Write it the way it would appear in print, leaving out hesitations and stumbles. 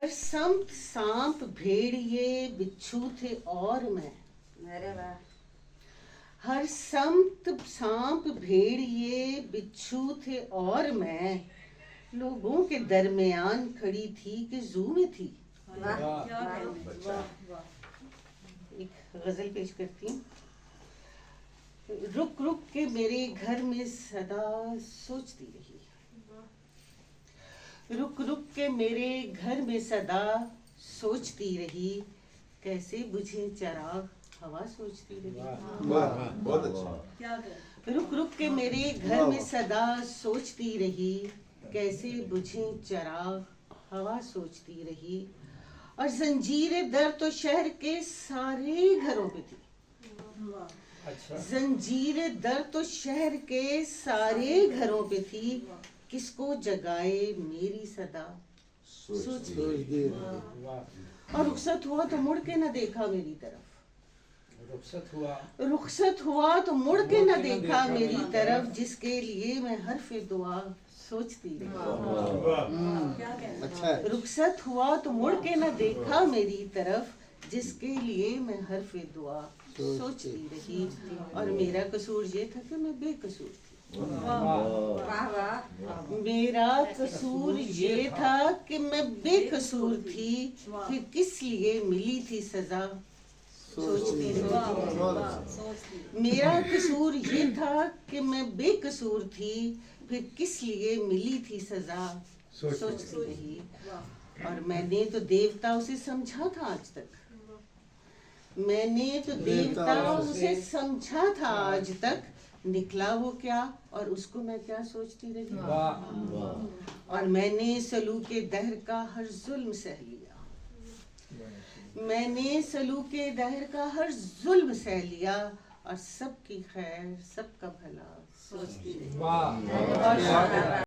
संत सांप भेड़िए बिच्छू थे और मैं। अरे वाह। हर संत सांप भेड़िए बिच्छू थे और मैं लोगों के दरमियान खड़ी थी कि जू में थी। वाह वाह। एक गजल पेश करती हूँ। रुक रुक के मेरे घर में सदा सोचती रही, रुक रुक के मेरे घर में सदा सोचती रही, कैसे बुझे चराग हवा सोचती रही। वाह, बहुत अच्छा। रुक रुक के मेरे घर में सदा सोचती रही, कैसे बुझे चराग हवा सोचती रही। और जंजीर दर तो शहर के सारे घरों पे थी। जंजीर दर तो शहर के सारे घरों पे थी, किसको जगाए मेरी सदा सोचती रही। और रुखसत हुआ तो मुड़ के न देखा मेरी तरफ। रुखसत हुआ तो मुड़ के न देखा मेरी तरफ, जिसके लिए मैं हरफ़े दुआ सोचती रही। रुखसत हुआ तो मुड़ के न देखा मेरी तरफ, जिसके लिए मैं हरफ़े दुआ सोचती रही। और मेरा कसूर ये था कि मैं बेकसूर थी। वाह वाह। मेरा कसूर ये था कि मैं बेकसूर थी, फिर किस लिए मिली थी सजा सोचती रही। मेरा कसूर ये था कि मैं बेकसूर थी, फिर किस लिए मिली थी सजा सोचती रही। और मैंने तो देवता उसे समझा था आज तक, मैंने तो देवता उसे समझा था आज तक, निकला वो क्या और उसको मैं क्या सोचती रही। और मैंने सलूके दहर का हर जुल्म सह लिया, मैंने सलूके दहर का हर जुल्म सह लिया, और सबकी खैर सबका भला सोचती रही।